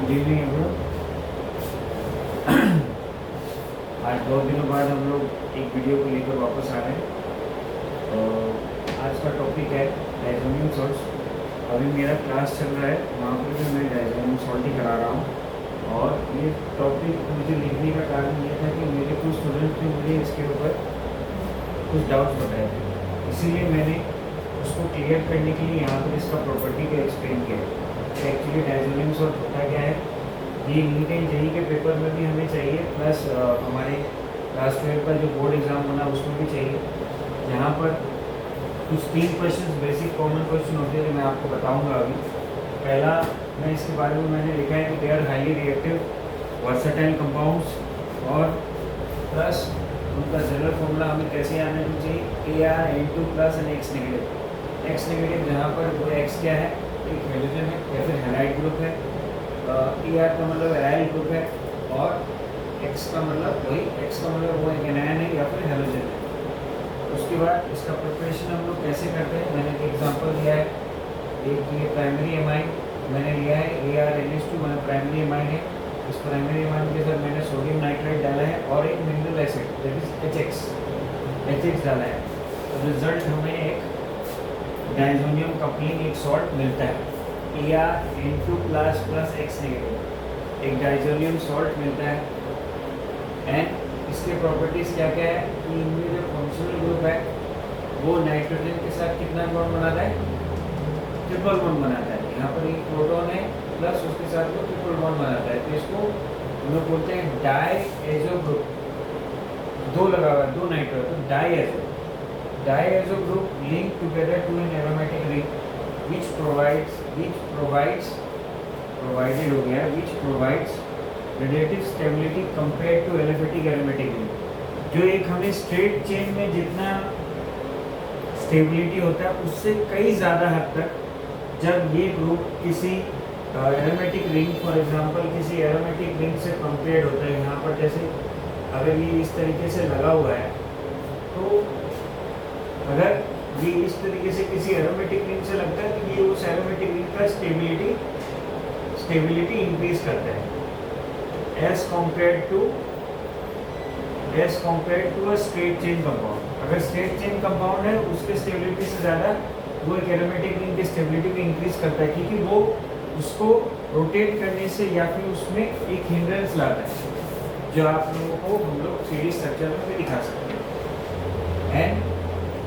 Good evening everyone. आज 2 दिनों बाद हम लोग एक वीडियो को लेकर वापस आ रहे हैं। तो आज का टॉपिक है डायज़ोनियम सॉल्ट्स। अभी मेरा क्लास चल रहा है, वहाँ पर भी मैं डायज़ोनियम सॉल्ट ही करा रहा हूँ। और ये टॉपिक मुझे लिखने का कारण ये था कि मेरे कुछ स्टूडेंट ने मुझे इसके ऊपर कुछ डाउट्स बताए थे, इसीलिए मैंने उसको क्लियर करने के लिए यहाँ पर इसका प्रॉपर्टी को एक्सप्लेन किया। एक्चुअली डायज़ोनियम सॉल्ट होता क्या है, ये नीट एंड जेईई के पेपर में भी हमें चाहिए, प्लस हमारे क्लास 12 का जो बोर्ड एग्ज़ाम होना उसमें भी चाहिए। यहाँ पर कुछ 3 क्वेश्चन बेसिक कॉमन क्वेश्चन होते हैं जो मैं आपको बताऊंगा अभी। पहला मैं इसके बारे में मैंने लिखा है कि they are highly reactive versatile compounds, और प्लस उनका जनरल फॉर्मूला हमें कैसे आना चाहिए, Ar(N2) plus and X negative. X negative जहाँ पर वो X क्या है, एक हाइड्रोजन है या फिर हैलाइड ग्रुप है। Er का मतलब एराइल ग्रुप है, और X का मतलब वो एक एनायन है या फिर हैलोजन है। उसके बाद इसका प्रिपरेशन हम लोग कैसे करते हैं, मैंने एक एग्जांपल दिया है। एक ये प्राइमरी एमाइन मैंने लिया है, ArNH2 मैंने प्राइमरी एमाइन है। इस प्राइमरी एमाइन के साथ मैंने सोडियम नाइट्राइड डाला है और एक mineral acid that is HX डाला है। तो रिजल्ट हमें एक डायज़ोनियम कपलिंग एक सॉल्ट मिलता है, Ar(N2) प्लस X नेगेटिव, एक डायज़ोनियम सॉल्ट मिलता है। एंड इसके प्रॉपर्टीज़ क्या क्या है कि इनमें जो फंक्शनल ग्रुप है वो नाइट्रोजन के साथ कितना बॉन्ड बनाता है, ट्रिपल बॉन्ड बनाता है। यहाँ पर एक प्रोटॉन है प्लस उसके साथ वो ट्रिपल बॉन्ड बनाता है, तो इसको हम लोग बोलते हैं डायएज़ो ग्रुप। दो लगा हुआ है, दो नाइट्रोजन, तो diazo group link together to an aromatic ring which provides relative stability compared to aliphatic aromatic ring। जो एक हमें स्ट्रेट चेन में जितना स्टेबिलिटी होता है उससे कई ज़्यादा हद तक जब ये ग्रुप किसी एरोमेटिक रिंग, फॉर एग्जांपल किसी एरोमेटिक रिंग से कंपेयर होता है। यहाँ पर जैसे अगर ये इस तरीके से लगा हुआ है, तो अगर ये इस तरीके से किसी एरोमेटिक रिंग से लगता है तो ये उस एरोमेटिक रिंग का स्टेबिलिटी इंक्रीज करता है as compare to a straight chain compound. अगर स्ट्रेट चेन कंपाउंड है उसके स्टेबिलिटी से ज़्यादा वो एक एरोमेटिक रिंग की स्टेबिलिटी को इंक्रीज करता है, क्योंकि वो उसको रोटेट करने से या फिर उसमें एक हिंड्रेंस लाता है, जो आप लोगों को हम लोग 3D स्ट्रक्चर में भी दिखा सकते हैं। एंड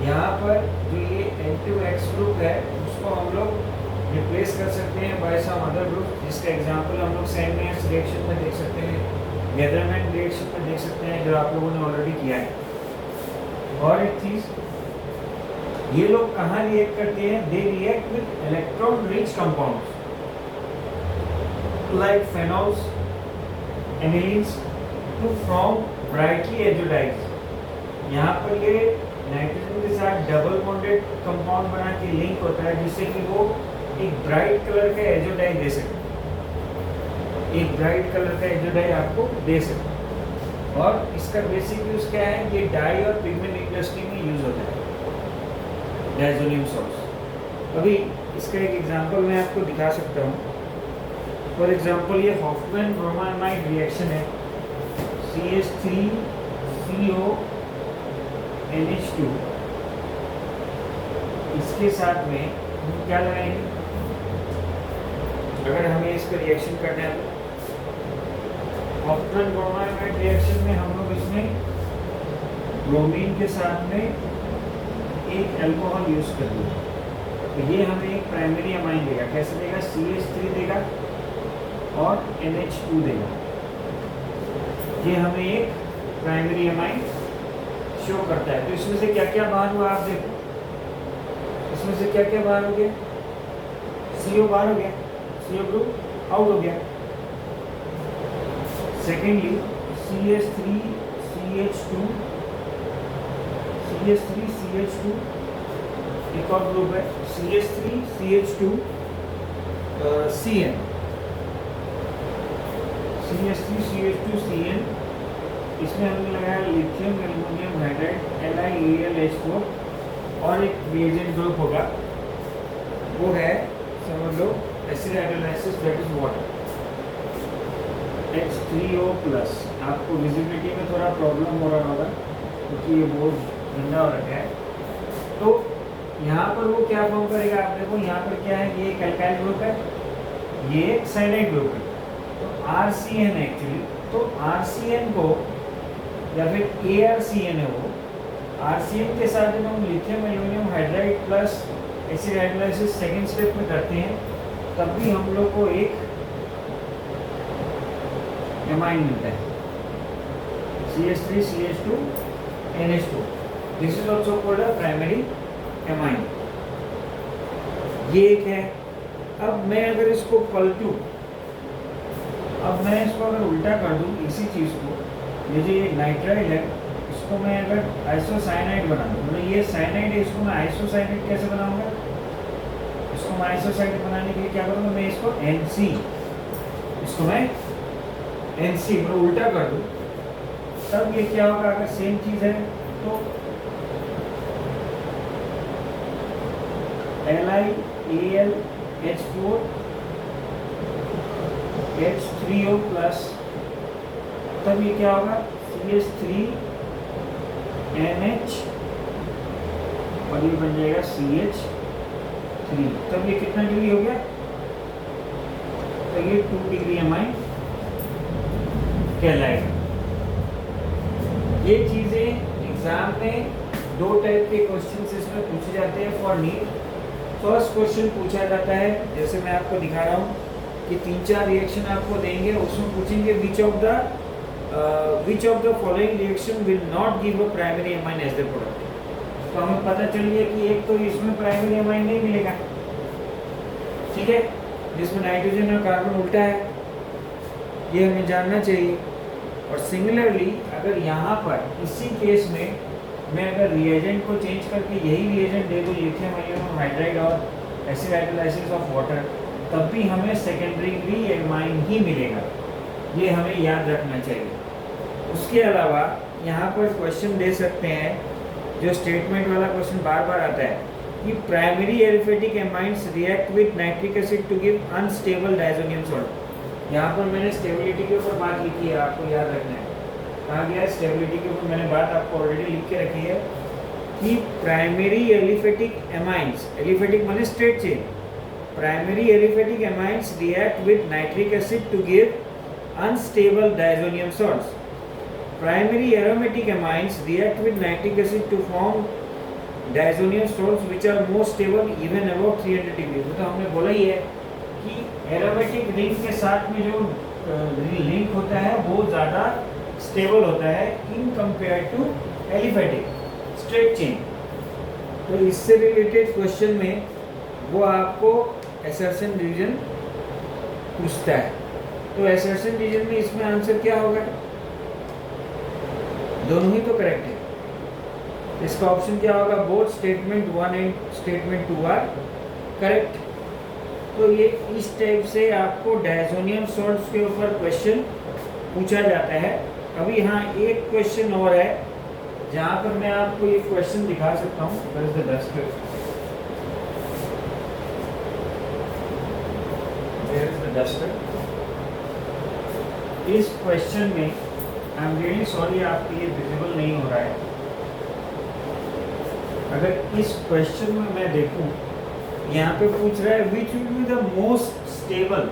यहाँ पर जो ये N2X ग्रुप है उसको हम लोग रिप्लेस कर सकते हैं बाय सम अदर ग्रुप, जिसका एग्जांपल हम लोग सैंडविच रिएक्शन में देख सकते हैं, गैदरमैन रिएक्शन में देख सकते हैं, जो आप लोगों ने ऑलरेडी किया है। और एक चीज़, ये लोग कहाँ रिएक्ट करते हैं, they react with electron rich compounds like phenols, anilines to form brightly azo dyes. यहाँ पर ये नाइट्रोजन के साथ डबल बॉन्डेड कंपाउंड बना के लिंक होता है, जिससे कि वो एक ब्राइट कलर का एजोडाई दे सके, एक ब्राइट कलर का एजोडाई आपको दे सके। और इसका बेसिक यूज क्या है, ये डाई और पिगमेंट इंडस्ट्री में यूज होता है डायज़ोनियम सॉल्ट्स। अभी इसका एक एग्जांपल मैं आपको दिखा सकता हूँ। फॉर एग्जांपल ये हॉफमैन ब्रोमामाइड रिएक्शन है, CH3CO NH2, इसके साथ में हम क्या लगाएंगे, अगर हमें इसका रिएक्शन करना है तो हॉफमैन ब्रोमामाइड रिएक्शन में हम लोग इसमें ब्रोमीन के साथ में एक अल्कोहल यूज कर देंगे, तो ये हमें एक प्राइमरी अमाइन देगा। कैसे देगा, CH3 देगा और NH2 देगा। ये हमें एक प्राइमरी अमाइन शो करता है। तो इसमें से क्या क्या बाहर हुआ आप देखो, इसमें से क्या क्या बाहर हो गया, CO बाहर हो गया, CO ग्रुप आउट हो गया। सेकेंडली CH3CH2 एक और ग्रुप है, CH3CH2 CN, CH3CH2CN, इसमें हमने लगाया लिथियम एल्युमिनियम हाइड्राइड LiAlH4, और एक रिएजेंट ग्रुप होगा वो है समझ लो acid hydrolysis that is water. H3O plus. आपको विजिबिलिटी में थोड़ा प्रॉब्लम हो रहा होगा क्योंकि ये बहुत गंदा हो रखा है। तो यहाँ पर वो क्या फॉर्म करेगा, आप देखो यहाँ पर क्या है, ये एक एल्काइल ग्रुप है, ये एक साइनाइड ग्रुप है, तो RCN एक्चुअली, तो RCN को या फिर ARCN है वो, RCN के साथ जब हम lithium aluminium hydride plus acid hydrolysis second step में करते हैं तब भी हम लोग को एक एमाइन मिलता है, CH3CH2 NH2। This is also called a primary amine. ये एक है। अब मैं अगर इसको पलटूं, अब मैं इसको अगर उल्टा कर दूं इसी चीज़ को, ये जो ये नाइट्राइल है इसको मैं अगर आइसोसाइनाइड बना दूं, मतलब ये साइनाइड है, इसको मैं आइसोसाइनाइड कैसे बनाऊंगा, इसको मैं आइसोसाइनाइड बनाने के लिए क्या करूँगा, मैं इसको NC, इसको मैं NC मतलब उल्टा कर दूं, तब ये क्या होगा, अगर सेम चीज़ है तो LiAl H4 H3O प्लस, तब ये क्या होगा, CH3 NH और ये बन जाएगा CH3। तब ये कितना डिग्री हो गया, तो ये 2 डिग्री एमाइन कहलाएगा। ये चीज़ें एग्जाम में 2 टाइप के क्वेश्चन इसमें पूछे जाते हैं फॉर नीट। फर्स्ट क्वेश्चन पूछा जाता है, जैसे मैं आपको दिखा रहा हूँ कि 3-4 रिएक्शन आपको देंगे, उसमें पूछेंगे which of the following reaction will not give a primary amine as the product. तो हमें पता चल गया कि एक तो इसमें प्राइमरी एमाइन नहीं मिलेगा, ठीक है, जिसमें नाइट्रोजन और कार्बन उल्टा है, ये हमें जानना चाहिए। और सिमिलरली अगर यहाँ पर इसी केस में मैं अगर रिएजेंट को चेंज करके यही रिएजेंट दे दूँ, लिथियम एल्यूमिनियम हाइड्राइड और एसिड हाइड्रोलाइसिस ऑफ वाटर, तब भी हमें सेकेंडरी एमाइन ही मिलेगा, ये हमें याद रखना चाहिए। उसके अलावा यहाँ पर क्वेश्चन दे सकते हैं, जो स्टेटमेंट वाला क्वेश्चन बार बार आता है कि primary aliphatic amines react with nitric acid to give unstable diazonium salt. यहाँ पर मैंने स्टेबिलिटी के ऊपर बात लिखी है, आपको याद रखना है, कहा गया स्टेबिलिटी के ऊपर मैंने बात आपको ऑलरेडी लिख के रखी है कि प्राइमरी एलिफेटिक एमाइंस, एलिफेटिक माने straight chain, primary aliphatic amines react with nitric acid to give unstable diazonium salts. Primary aromatic amines react with nitric acid to form diazonium salts which are more stable even above 300 degree। तो हमने बोला ही है कि aromatic ring के साथ में जो link होता है वो ज़्यादा स्टेबल होता है in compare to aliphatic straight chain. तो इससे रिलेटेड क्वेश्चन में वो आपको असर्शन रीजन पूछता है। तो असर्शन रीजन में इसमें आंसर क्या होगा, दोनों ही तो करेक्ट है। इसका ऑप्शन क्या होगा, both statement 1 and statement 2 are correct. तो ये इस टाइप से आपको डायजोनियम सॉल्ट्स के ऊपर क्वेश्चन पूछा जाता है। अभी यहाँ एक क्वेश्चन और है जहाँ पर मैं आपको ये क्वेश्चन दिखा सकता हूँ। इस क्वेश्चन में आई एम रियली सॉरी आपके लिए विजिबल नहीं हो रहा है। अगर इस क्वेश्चन में मैं देखूं, यहाँ पे पूछ रहा है which will be the most stable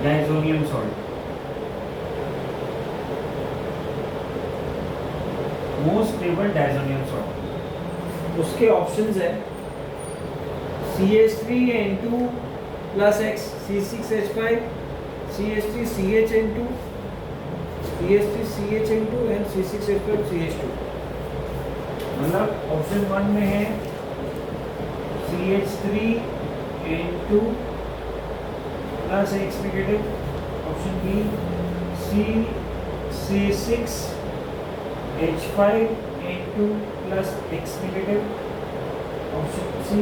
diazonium salt, most stable diazonium salt. उसके ऑप्शंस है CH3N2 plus X C6H5, CH3CHN2, CH3CHN2 and C6H5 CH2। मतलब ऑप्शन 1 में है CH3N2 plus X negative, option b C6H5N2 plus X negative, option c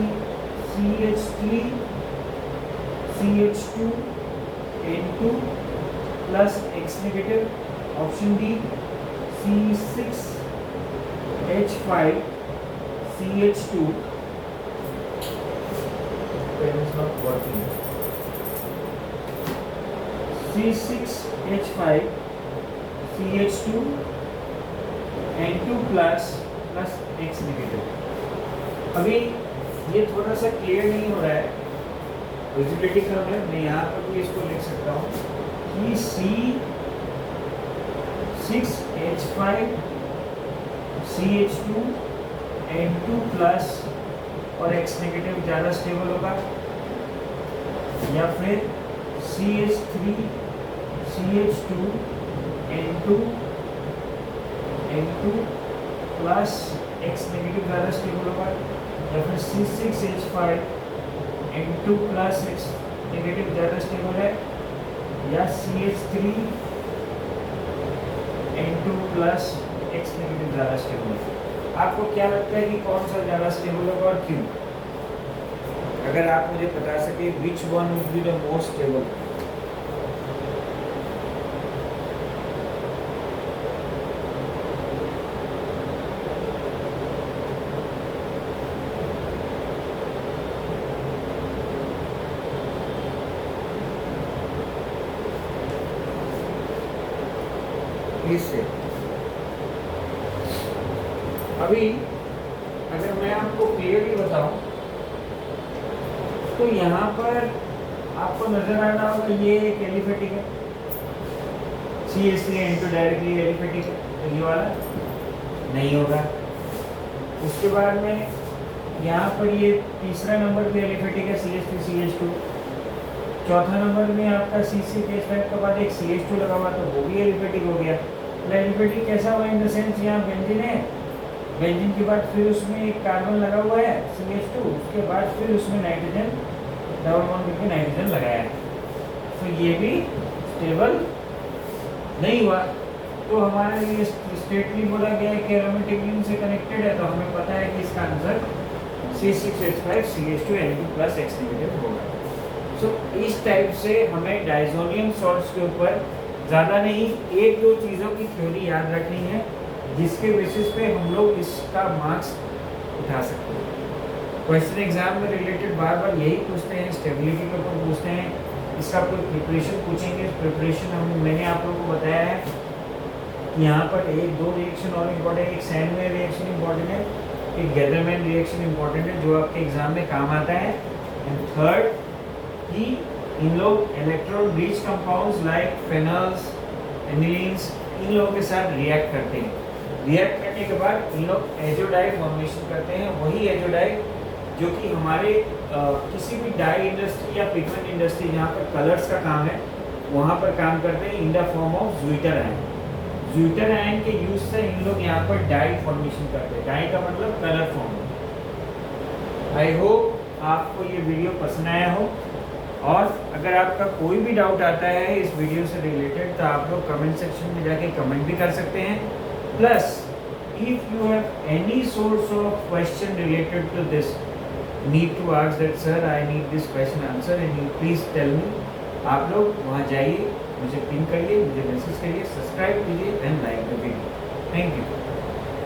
CH3CH2N2 plus X negative, option d C6H5CH2 pen is not working. C6H5 CH2 N2 plus X negative. अभी ये थोड़ा सा clear नहीं हो रहा है, विजिबिलिटी कम है। मैं यहाँ पर भी इसको लिख सकता हूँ कि C6H5 CH2 N2 प्लस और X नेगेटिव ज़्यादा स्टेबल होगा, या फिर CH3 CH2 N2 plus X negative ज़्यादा स्टेबल होगा, या फिर C6H5 N2 plus X negative ज़्यादा स्टेबल है, या CH3 N2 plus X negative ज़्यादा स्टेबल है। आपको क्या लगता है कि कौन सा ज़्यादा स्टेबल होगा और क्यों? अगर आप मुझे बता सके which one would be the most stable. Please से अभी अगर मैं आपको क्लियरली बताऊं तो यहाँ पर आपको नजर आ रहा होगा ये एक एलिफेटिक है, CH3 N2 डायरेक्टली एलिफेटिक है, तो ये वाला नहीं होगा। उसके बाद में यहाँ पर ये तीसरा नंबर पे एलिफेटिक है CH3 CH2। चौथा नंबर में आपका C6H5 के बाद एक CH2 लगा हुआ, तो वो भी एलिफेटिक हो गया। एलिफेटिक कैसा हुआ इन द सेंस यहाँ बेंजीन है, बेंजीन के बाद फिर उसमें एक कार्बन लगा हुआ है CH2, उसके बाद फिर उसमें नाइट्रोजन डबल बॉन्ड करके नाइट्रोजन लगाया है, तो ये भी स्टेबल नहीं हुआ। तो हमारे लिए स्टेटली बोला गया है कि एरोमेटिक रिंग से कनेक्टेड है, तो हमें पता है कि इसका answer C6H5 CH2 N2 plus X negative होगा। सो इस टाइप से हमें डायजोनियम सॉल्ट्स के ऊपर ज़्यादा नहीं, एक दो चीज़ों की थ्योरी याद रखनी है, जिसके बेसिस पे हम लोग इसका मार्क्स उठा सकते हैं। क्वेश्चन एग्जाम में रिलेटेड बार बार यही पूछते हैं, स्टेबिलिटी के ऊपर पूछते हैं, इसका कोई प्रिपरेशन पूछेंगे। प्रिपरेशन मैंने आप लोगों को बताया है कि यहाँ पर एक दो रिएक्शन और इम्पोर्टेंट, एक सैंडवेयर रिएक्शन इम्पोर्टेंट है, एक गैदरमैन रिएक्शन इम्पोर्टेंट है जो आपके एग्जाम में काम आता है। एंड थर्ड कि इन लोग इलेक्ट्रॉन रिच कंपाउंड्स लाइक फेनल्स, एनिलीन्स, इन लोगों के साथ रिएक्ट करते हैं। रिएक्ट करने के बाद इन लोग एजोडाई फॉर्मेशन करते हैं, वही एजोडाई जो कि हमारे किसी भी डाई इंडस्ट्री या पिगमेंट इंडस्ट्री जहाँ पर कलर्स का काम है वहाँ पर काम करते हैं in the form of zwitter ion. Zwitter ion के यूज से इन लोग यहाँ पर डाई फॉर्मेशन करते हैं। डाई का मतलब कलर फॉर्म। आई होप आपको ये वीडियो पसंद आया हो, और अगर आपका कोई भी डाउट आता है इस वीडियो से रिलेटेड तो आप लोग कमेंट सेक्शन में जाके कमेंट भी कर सकते हैं। Plus if you have any source of question related to this, need to ask that sir I need this question answer and you please tell me. आप लोग वहाँ जाइए, मुझे पिन करिए, मुझे मैसेज करिए, सब्सक्राइब कीजिए and like the video. Thank you.